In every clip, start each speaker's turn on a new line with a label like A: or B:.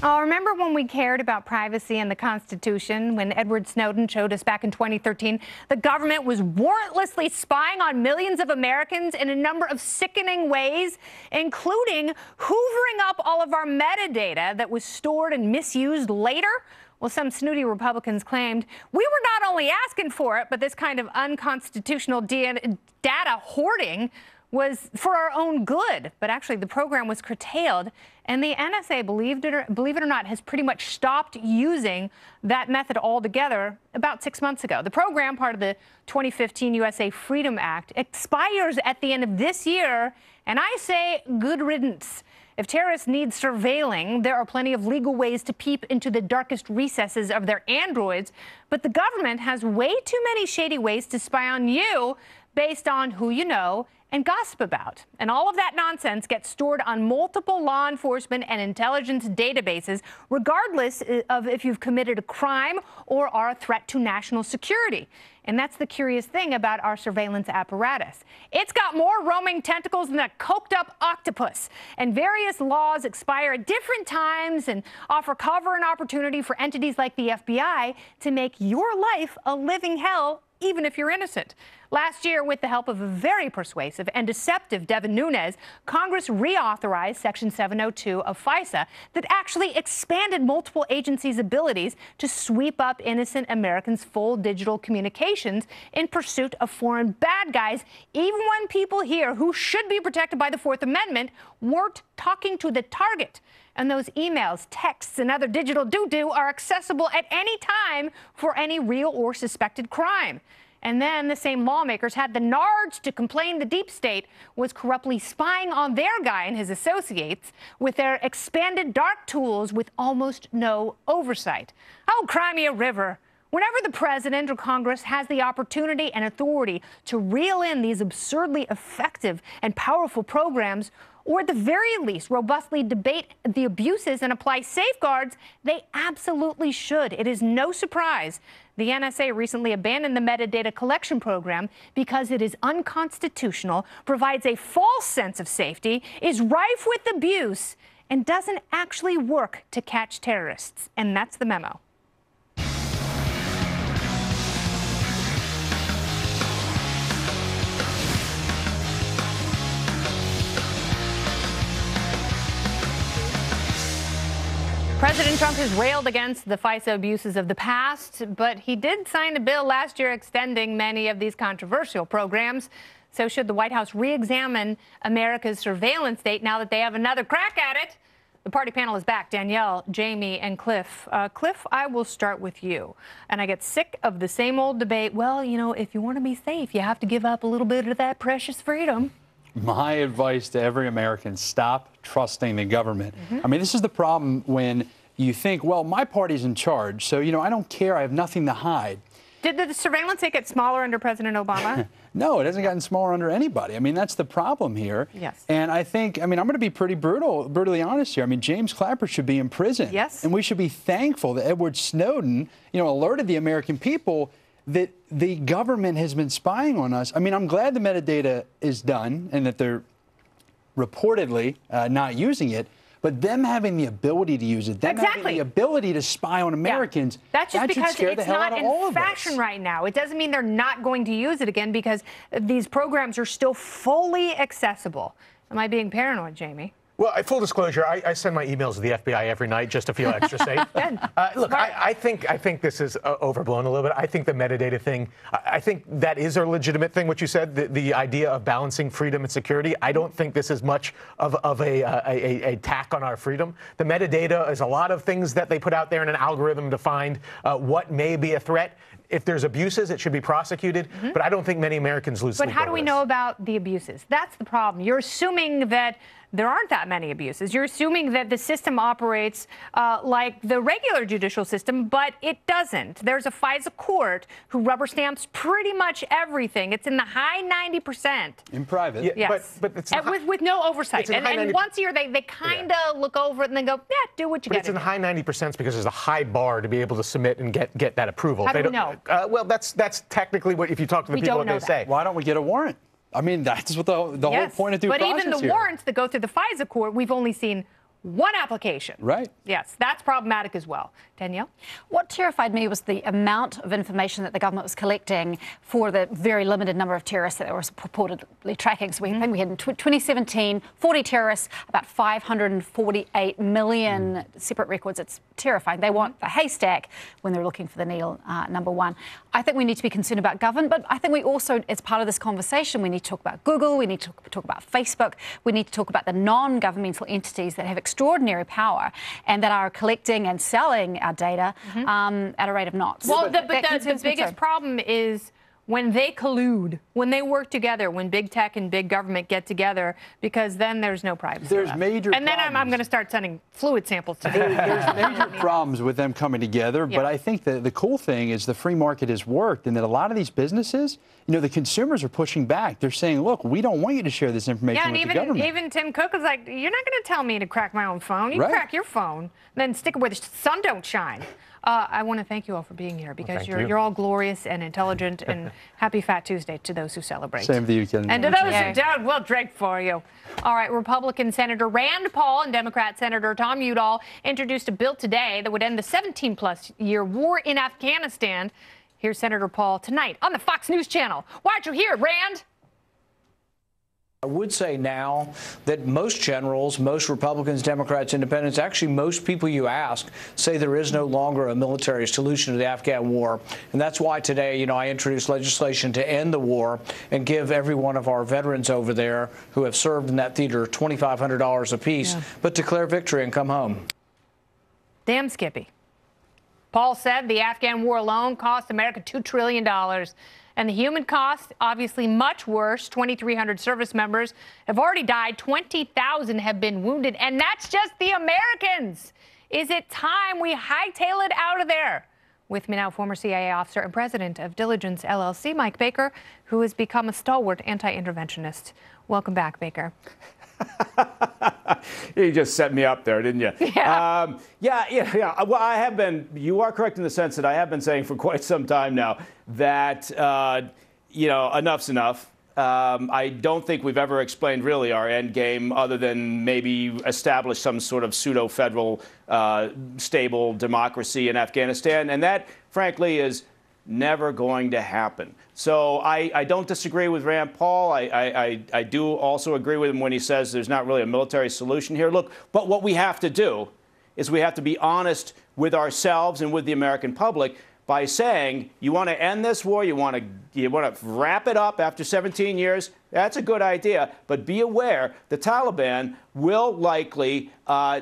A: Oh, remember when we cared about privacy and the Constitution, when Edward Snowden showed us back in 2013 the government was warrantlessly spying on millions of Americans in a number of sickening ways, including hoovering up all of our metadata that was stored and misused later? Well, some snooty Republicans claimed we were not only asking for it, but this kind of unconstitutional data hoarding was for our own good. But actually, the program was curtailed, and the NSA, believe it or not, has pretty much stopped using that method altogether about 6 months ago. The program, part of the 2015 USA Freedom Act, expires at the end of this year, and I say good riddance. If terrorists need surveilling, there are plenty of legal ways to peep into the darkest recesses of their androids, but the government has way too many shady ways to spy on you based on who you know and gossip about. And all of that nonsense gets stored on multiple law enforcement and intelligence databases, regardless of if you've committed a crime or are a threat to national security. And that's the curious thing about our surveillance apparatus. It's got more roaming tentacles than a coked-up octopus. And various laws expire at different times and offer cover and opportunity for entities like the FBI to make your life a living hell, even if you're innocent. Last year, with the help of a very persuasive and deceptive Devin Nunes, Congress reauthorized Section 702 of FISA that actually expanded multiple agencies' abilities to sweep up innocent Americans' full digital communications in pursuit of foreign bad guys, even when people here who should be protected by the Fourth Amendment weren't talking to the target. And those emails, texts, and other digital doo-doo are accessible at any time for any real or suspected crime. And then the same lawmakers had the nards to complain the deep state was corruptly spying on their guy and his associates with their expanded dark tools with almost no oversight. Oh, cry me a river. Whenever the president or Congress has the opportunity and authority to reel in these absurdly effective and powerful programs, or at the very least robustly debate the abuses and apply safeguards, they absolutely should. It is no surprise the NSA recently abandoned the metadata collection program because it is unconstitutional, provides a false sense of safety, is rife with abuse, and doesn't actually work to catch terrorists. And that's the memo. President Trump has railed against the FISA abuses of the past, but he did sign a bill last year extending many of these controversial programs. So should the White House re-examine America's surveillance state now that they have another crack at it? The party panel is back. Danielle, Jamie, and Cliff. Cliff, I will start with you. And I get sick of the same old debate. Well, you know, if you want to be safe, you have to give up a little bit of that precious freedom.
B: My advice to every American, stop trusting the government. I mean, this is the problem when you think, well, my party's in charge, so, you know, I don't care. I have nothing to hide.
A: Did the surveillance get smaller under President Obama?
B: No, it hasn't gotten smaller under anybody. I mean, that's the problem here.
A: Yes.
B: And I think, I mean, I'm going to be pretty brutally honest here. I mean, James Clapper should be in prison.
A: Yes.
B: And we should be thankful that Edward Snowden, you know, alerted the American people that the government has been spying on us. I mean, I'm glad the metadata is done and that they're reportedly not using it. But them having the ability to use it, them having the ability to spy on Americans,
A: that's just because it's not in
B: fashion
A: right now. It doesn't mean they're not going to use it again because these programs are still fully accessible. Am I being paranoid, Jamie?
C: Well, full disclosure, I send my emails to the FBI every night just to feel extra safe. Look, I think this is overblown a little bit. I think the metadata thing, I think that is a legitimate thing, what you said, the idea of balancing freedom and security. I don't think this is much of a tack on our freedom. The metadata is a lot of things that they put out there in an algorithm to find what may be a threat. If there's abuses, it should be prosecuted. But I don't think many Americans lose sleep over this.
A: But how do we know about the abuses? That's the problem. You're assuming that there aren't that many abuses. You're assuming that the system operates like the regular judicial system, but it doesn't. There's a FISA court who rubber stamps pretty much everything. It's in the high 90%.
B: In private.
C: Yeah,
A: yes.
C: But it's
A: with no oversight. And once a year, they kind of look over it and then go, yeah, do what you got to do.
C: But it's in the high 90% because there's a high bar to be able to submit and get that approval.
A: How do we know?
C: Well, that's technically what, if you talk to the people, what they say.
B: Why don't we get a warrant? I mean, that's what the whole point of due process
A: But even the warrants that go through the FISA court, we've only seen one application.
B: Right.
A: Yes, that's problematic as well. Danielle?
D: What terrified me was the amount of information that the government was collecting for the very limited number of terrorists that they were purportedly tracking. So we think we had in 2017 40 terrorists, about 548 million separate records. It's terrifying. They want the haystack when they're looking for the needle, number one. I think we need to be concerned about government, but I think we also, as part of this conversation, we need to talk about Google, we need to talk about Facebook, we need to talk about the non-governmental entities that have extraordinary power and that are collecting and selling our data at a rate of knots.
A: Well, the biggest problem is when they collude, when they work together, when big tech and big government get together, because then there's no privacy.
B: There's
A: left.
B: major
A: And then
B: problems.
A: I'm going to start sending fluid samples to
B: There's major problems with them coming together, but I think that the cool thing is the free market has worked and that a lot of these businesses, you know, the consumers are pushing back. They're saying, look, we don't want you to share this information with the government.
A: Even Tim Cook was like, you're not going to tell me to crack my own phone. You
B: Right.
A: crack your phone, then stick it where the sun don't shine. I want to thank you all for being here because you're all glorious and intelligent, and happy Fat Tuesday to those who celebrate.
B: Same to you, Ken.
A: And to those who don't, we'll drink for you. All right, Republican Senator Rand Paul and Democrat Senator Tom Udall introduced a bill today that would end the 17-plus year war in Afghanistan. Here's Senator Paul tonight on the Fox News Channel. Why don't you hear it, Rand?
E: I would say now that most generals, most Republicans, Democrats, Independents, actually most people you ask say there is no longer a military solution to the Afghan war. And that's why today, you know, I introduced legislation to end the war and give every one of our veterans over there who have served in that theater $2,500 apiece, but declare victory and come home.
A: Damn Skippy. Paul said the Afghan war alone cost America $2 trillion. And the human cost, obviously much worse. 2,300 service members have already died. 20,000 have been wounded. And that's just the Americans. Is it time we hightail it out of there? With me now, former CIA officer and president of Diligence LLC, Mike Baker, who has become a stalwart anti-interventionist. Welcome back, Baker.
F: You just set me up there, didn't you?
A: Yeah.
F: Yeah. Well, I have been, you are correct in the sense that I have been saying for quite some time now that, you know, enough's enough. I don't think we've ever explained really our end game other than maybe establish some sort of pseudo-federal stable democracy in Afghanistan. And that, frankly, is never going to happen. So I don't disagree with Rand Paul. I do also agree with him when he says there's not really a military solution here. Look, but what we have to do is we have to be honest with ourselves and with the American public by saying, you want to end this war, you want to wrap it up after 17 years, that's a good idea. But be aware, the Taliban will likely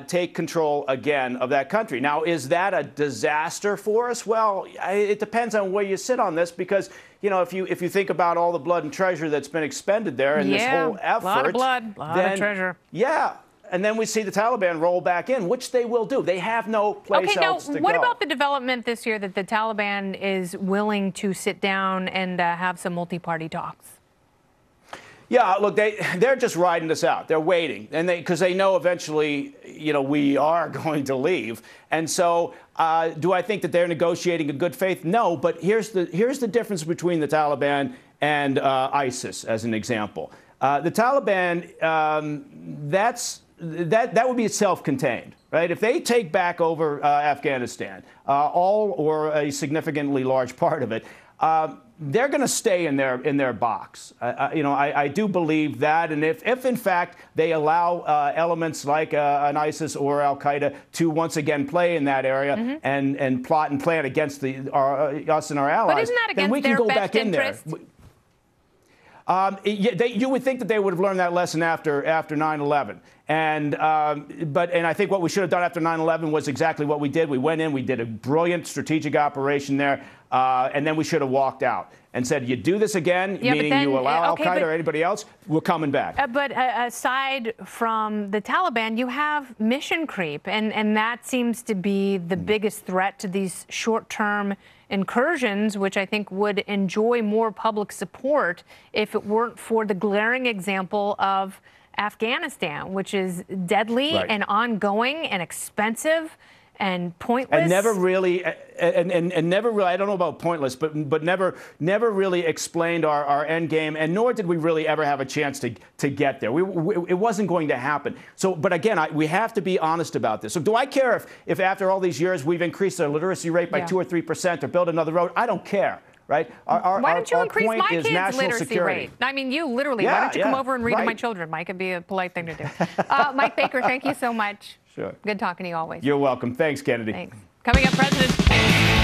F: take control again of that country. Now, is that a disaster for us? Well, it depends on where you sit on this, because, you know, if you think about all the blood and treasure that's been expended there in this whole effort,
A: a lot of blood, a lot of treasure.
F: Yeah. And then we see the Taliban roll back in, which they will do. They have no place else to go.
A: What about the development this year that the Taliban is willing to sit down and have some multi-party talks?
F: Yeah, look, they're just riding this out. They're waiting, and because they know eventually, you know, we are going to leave. And so, do I think that they're negotiating in good faith? No, but here's the difference between the Taliban and ISIS, as an example. The Taliban, that would be self-contained, right? If they take back over Afghanistan, all or a significantly large part of it, they're going to stay in their box. You know, I do believe that, and if in fact they allow elements like an ISIS or Al Qaeda to once again play in that area and plot and plan against us and our allies,
A: but isn't that against
F: then we can
A: their
F: go
A: best
F: back in there.
A: interest?
F: You would think that they would have learned that lesson after 9/11. And I think what we should have done after 9/11 was exactly what we did. We went in, we did a brilliant strategic operation there, and then we should have walked out and said, you do this again, meaning you allow Al Qaeda or anybody else, we're coming back.
A: But aside from the Taliban, you have mission creep, and that seems to be the biggest threat to these short-term incursions, which I think would enjoy more public support if it weren't for the glaring example of Afghanistan, which is deadly and ongoing and expensive. and pointless.
F: And never really, and never really, I don't know about pointless, but never really explained our end game, and nor did we really ever have a chance to get there. It wasn't going to happen. So, but again, we have to be honest about this. So do I care if after all these years we've increased our literacy rate by 2 or 3% or built another road? I don't care. Right?
A: Why don't you increase my kids' literacy
F: security.
A: rate? I mean, you literally.
F: Yeah,
A: why don't you come
F: yeah,
A: over and read to my
F: right.
A: children, Mike? It'd be a polite thing to do. Mike Baker, thank you so much.
F: Sure.
A: Good talking to you always.
F: You're welcome. Thanks, Kennedy.
A: Thanks. Coming up, President.